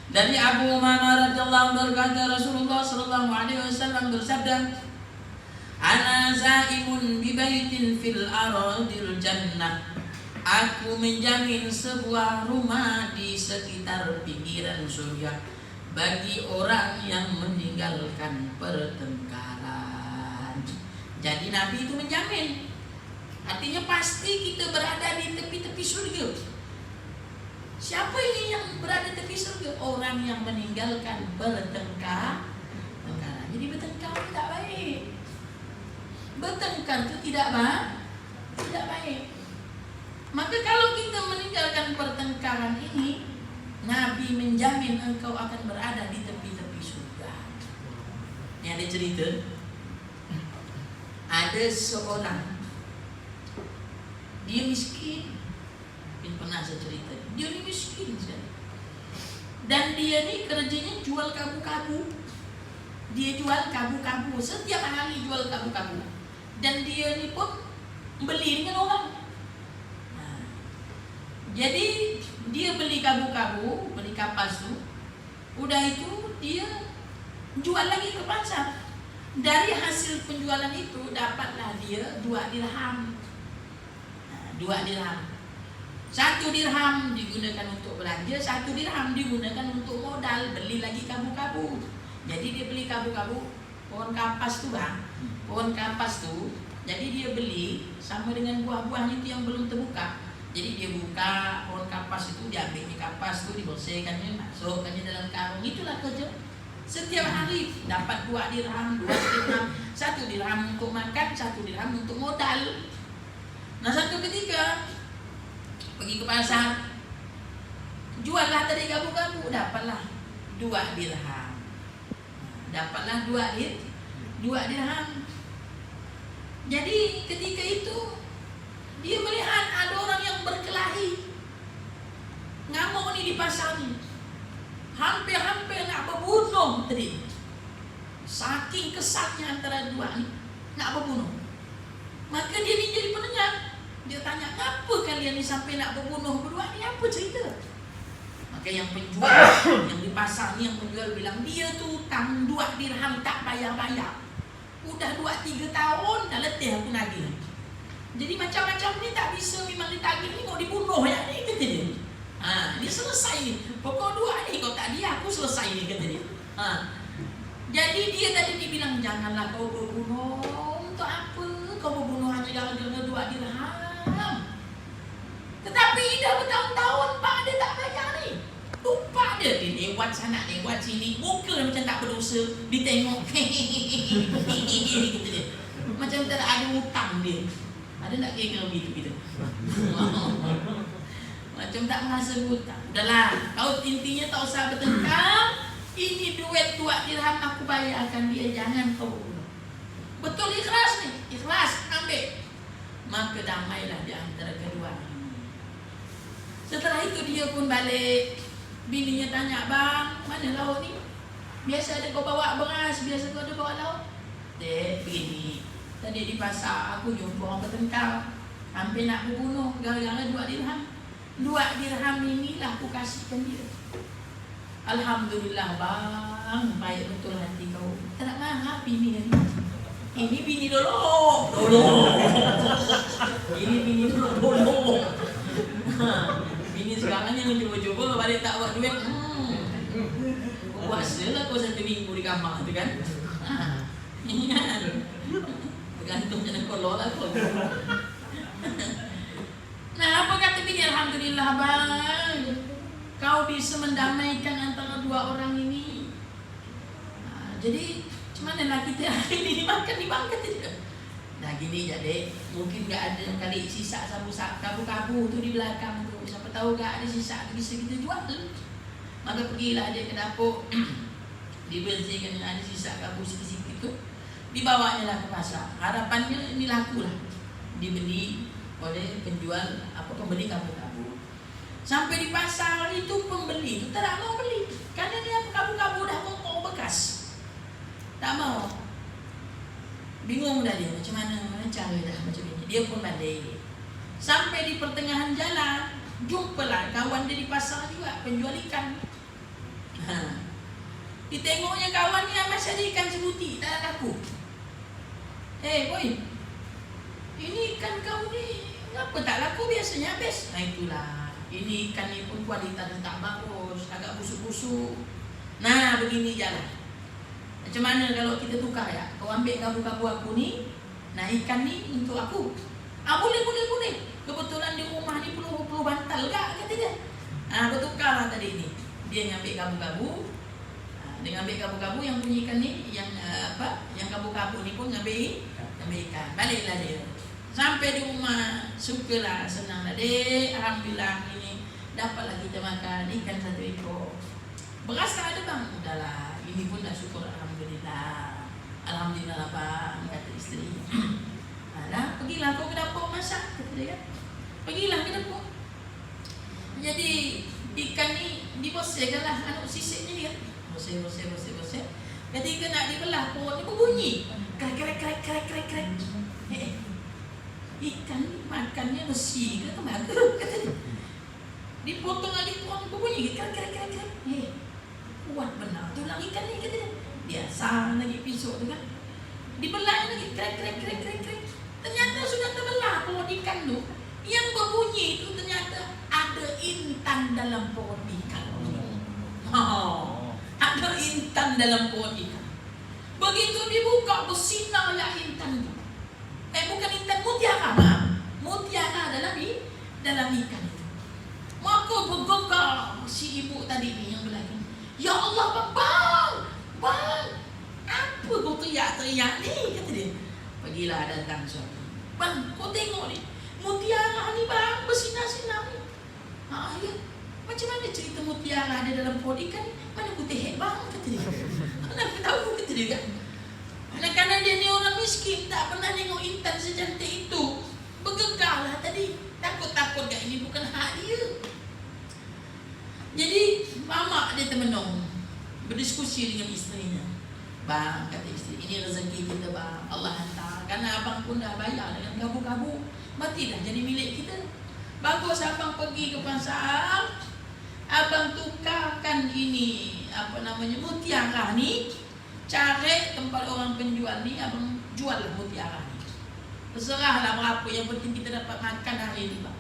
Dari Abu Umamah radhiyallahu anhu berkata Rasulullah sallallahu alaihi wasallam bersabda, ana zaimun bi baitin fil ardil jannah, aku menjamin sebuah rumah di sekitar pinggiran surga bagi orang yang meninggalkan pertengkaran. Jadi Nabi itu menjamin, artinya pasti kita berada di tepi-tepi surga. Siapa ini yang berada di tepi surga? Orang yang meninggalkan pertengkaran. Jadi bertengkar tidak baik. Bertengkar itu tidak baik. Maka kalau kita meninggalkan pertengkaran ini, Nabi menjamin engkau akan berada di tepi-tepi surga. Ini ada cerita. Ada seorang, dia miskin. Pernah saya cerita, dia ni miskin sekali. Dan dia ni kerjanya jual kabu-kabu. Dia jual kabu-kabu, setiap hari jual kabu-kabu. Dan dia ni pun beli dengan orang. Nah, jadi dia beli kabu-kabu, beli kapas tu. Udah itu dia jual lagi ke pasar. Dari hasil penjualan itu dapatlah dia 2 dirham. Nah, 2 dirham. 1 dirham digunakan untuk belanja, 1 dirham digunakan untuk modal beli lagi kabu-kabu. Jadi dia beli kabu-kabu, pohon kapas tu bang, pohon kapas tu. Jadi dia beli sama dengan buah-buahnya itu yang belum terbuka. Jadi dia buka pohon kapas itu, dia ambilnya kapas tu, dibersihkannya, masukkannya dalam karung. Itulah kerja. Setiap hari dapat 2 dirham, 2 dirham, 1 dirham untuk makan, 1 dirham untuk modal. Nah satu ketika pergi ke pasar, juallah tadi kabu-kabu, dapatlah 2 dirham. Dapatlah 2 dirham. Jadi ketika itu dia melihat ada orang yang berkelahi, ngamuk ni di pasar ni, hampir-hampir nak berbunuh tadi. Saking kesatnya antara 2 ni nak berbunuh. Maka dia ni jadi pendengar. Dia tanya, kenapa kalian ni sampai nak berbunuh berdua ni? Apa cerita? Maka yang penjual, yang di pasar ni yang penjual bilang, dia tu hutang 2 dirham tak bayar-bayar. Udah 2-3 tahun dah letih aku nagih. Jadi macam-macam ni tak bisa memang ditagih ni, mau dibunuh ya ni, kata dia. Dia selesai ni. Pokok 2 ni kau tak dia, aku selesai ni, kata dia. Jadi dia tadi dibilang, janganlah kau berbunuh. Untuk apa kau berbunuh hanya gara-gara 2 dirham? Tetapi dah bertahun-tahun Pak dia tak bayar ni. Lupa dia lewat sana lewat sini, muka macam tak berdosa. usaha, ditengok gitu dia. Macam tak ada hutang dia. Ada tak kira begitu? Macam tak merasa hutang. Udahlah, kau intinya tak usah bertengkar. Ini duit 2 dirham aku bayarkan dia, jangan kau bunuh. Betul ikhlas nih, ikhlas ambil. Maka damailah di antara kedua. Setelah itu dia pun balik. Bininya tanya, bang, mana lauk ni? Biasa ada kau bawa beras, biasa kau ada bawa lauk. Dek, begini. Tadi di pasar aku jumpa orang bertengkar. Hampir nak aku bunuh gara-gara 2 dirham. 2 dirham inilah aku kasihkan dia. Alhamdulillah bang, baik betul hati kau. Tak nak marah bini ni. Ini bini dulu. Ini bini dulu. Bini sekarang ni mencuba-cuba balik tak buat duit. Puasa lah kau 1 minggu di kamar tu kan. Ingat. Tergantung macam kau lah kau. Nah, apa kata bini? Alhamdulillah bang, kau bisa mendamaikan antara 2 orang ini. Jadi macam mana lah kita hari ini dimakan dibangkat tidak? Nah gini jadi, mungkin tak ada kali sisa kabu-kabu tu di belakang tu. Siapa tahu tak ada sisa bisa kita jual. Maka pergilah dia ke dapur, dibersihkan ada sisa kabu sikit-sikit tu, dibawanya lah ke pasar. Harapannya ini laku lah, dibeli oleh penjual pembeli kabu-kabu. Sampai di pasar itu pembeli itu tak mau beli karena dia kabu-kabu dah mau bekas. Tak mau. Bingung dah dia macam mana cara dah macam ini. Dia pun balik. Sampai di pertengahan jalan, jumpalah kawan dia di pasar juga penjual ikan. Ditengoknya kawan ni masih ada ikan sebuti, tak ada laku. Boy, ini ikan kau ni kenapa tak laku, biasanya habis. Nah itulah. Ini ikan ni pun kualitasnya tak bagus, agak busuk-busuk. Nah begini jalan. Macam mana kalau kita tukar ya? Kau ambil kabu-kabu aku ni, nah ikan ni untuk aku. Boleh. Kebetulan di rumah ni perlu bantal tak kata dia. Bertukar lah tadi ni. Dia ngambil kabu-kabu. Dia ngambil kabu-kabu yang punya ikan ni, yang kabu-kabu ni pun ngambil ikan. Baliklah dia. Sampai di rumah, syukurlah, senanglah dek. Alhamdulillah ini dapatlah kita makan ikan 1 ekor. Beras tak ada bang? Udahlah, ini pun dah syukur alhamdulillah. Alhamdulillah lah bang, kata isteri. Pergilah kau ke dapur masak, kata dia kan. Pergilah ke dapur. Jadi ikan ni dibersihkan lah sisiknya dia. Bersih. Ketika nak dibelah pohon ni berbunyi. Krek. Ikan ni makannya besi ke tembaga kata dia. Dipotong lagi pohon berbunyi krek. Kuat benar tulang ikan ni kata dia. Biasa lagi pisau tu kan. Dibelah lagi krek. Ternyata sudah terbelah pohon ikan tu. Yang berbunyi itu ternyata ada intan dalam pohon ikan. Ada intan dalam pohon ikan. Begitu dibuka bersinarlah intan itu. Bukan intan, mutiara. Mutiara dalam ikan itu. Maka bergegar si ibu tadi ni yang berlari. Ya Allah bang, apa kau teriak-teriak ni kata dia. Pergilah datang suatu. Bang, kau tengok ni mutiara ni bang, bersinar-sinar ni. Ya. Macam mana cerita mutiara ada dalam pohon ikan? Mana aku tehek bang kata dia. Mana aku tahu kata dia kan. Karena dia ni orang miskin, tak pernah tengok intan secantik itu. Bergegarlah tadi. Takut-takut gak ini bukan hak dia. Jadi mamak dia termenung, berdiskusi dengan isterinya. Bang, kata isteri, ini rezeki kita bang, Allah hantar. Karena abang pun dah bayar dengan kabu-kabu, mati dah jadi milik kita. Bagus abang pergi ke pasar, abang tukarkan ini mutiara ni. Cari tempat orang penjual ni, abang jual mutiara ni. Terserahlah berapa, yang penting kita dapat makan hari ini bang.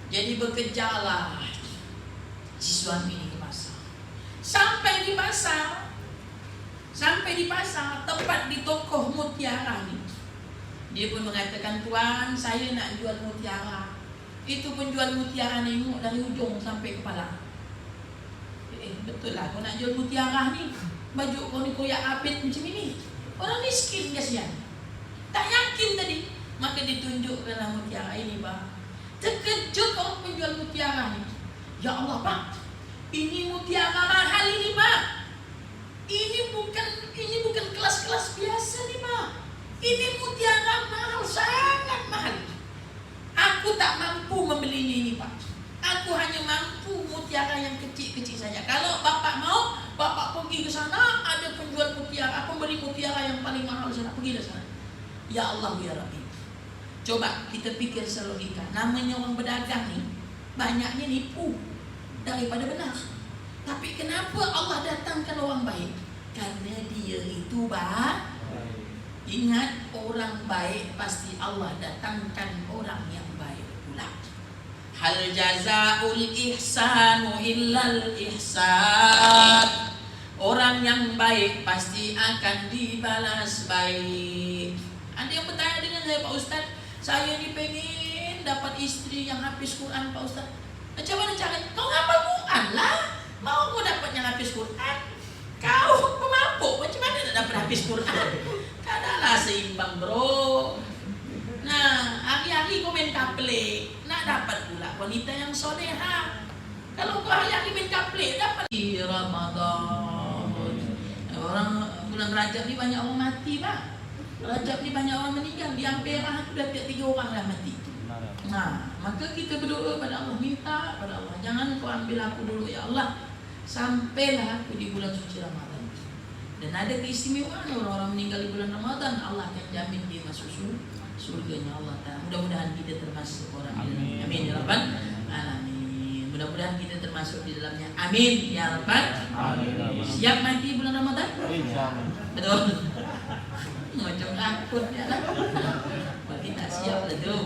Jadi bekerjalah si suami ni ke pasar. Sampai di pasar, tempat di toko mutiara ni. Dia pun mengatakan, tuan, saya nak jual mutiara. Itu penjual mutiara ni dari ujung sampai kepala. Betul lah, kau nak jual mutiara ni. baju kau ni koyak apit macam ini. Orang miskin kasihan. Tak yakin tadi. Maka ditunjukkanlah mutiara ini, Pak. Terkejut orang penjual mutiara ni. Ya Allah, Pak. Ini mutiara mahal ini, Pak. Ini bukan kelas-kelas biasa nih, Pak. Ini mutiara mahal, sangat mahal. Aku tak mampu membelinya ini, Pak. Aku hanya mampu mutiara yang kecil-kecil saja. Kalau Bapak mau, Bapak pergi ke sana, ada penjual mutiara, pembeli mutiara yang paling mahal sana, pergi ke sana. Ya Allah, ya Rabbi. Coba kita pikir selogika. Namanya orang berdagang nih, banyaknya nipu daripada benar. Tapi kenapa Allah datangkan orang baik? Karena dia itu baik. Ingat, orang baik pasti Allah datangkan orang yang baik pula. Hal jazaul ihsanu illal ihsan. Orang yang baik pasti akan dibalas baik. Ada yang bertanya dengan saya, Pak Ustaz, saya ni pengen dapat istri yang habis Quran, Pak Ustaz. Macam mana caranya? Kau ngapal Quran lah. Mau kau dapat yang habis Quran? Kau pemabuk, macam mana nak dapat habis Quran? Kadalah seimbang, bro. Nah, hari-hari kau main kaplek, nak dapat pula wanita yang soleha. Kalau kau hari-hari main kaplek, dapat di Ramadan. Orang bulan Rajab ni banyak orang mati, Pak. Rajab ni banyak orang meninggal. Di Ampera tu dah 3 orang dah mati. Nah, maka kita berdoa pada Allah, minta pada Allah, jangan kau ambil aku dulu ya Allah, sampailah aku di bulan suci Ramadan. Dan ada keistimewaan orang-orang meninggal di bulan Ramadan, Allah akan jamin dia masuk surganya Allah Ta'ala. Mudah-mudahan kita termasuk orang ini. Amin ya Rabbal Alamin. Mudah-mudahan kita termasuk di dalamnya. Amin ya Rabbal Alamin. Siap mati bulan Ramadan? Betul. Macam akun ya lah. Berarti tak siap lah tu.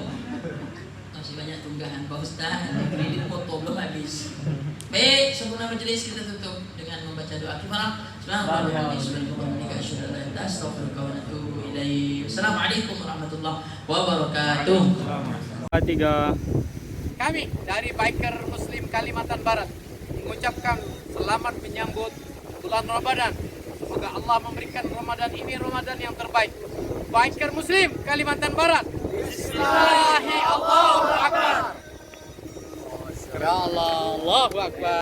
Masih banyak tunggahan Pak Ustaz. Kredit foto belum habis. Baik, sempurna majelis kita tutup dengan membaca doa kifarah. Assalamualaikum warahmatullahi wabarakatuh. Tiga. Kami dari Biker Muslim Kalimantan Barat mengucapkan selamat menyambut bulan Ramadan. Semoga Allah memberikan Ramadan ini Ramadan yang terbaik. Biker Muslim Kalimantan Barat. Bismillahirrahmanirrahim. Allahu Akbar. Ya Allah, Allahu Akbar.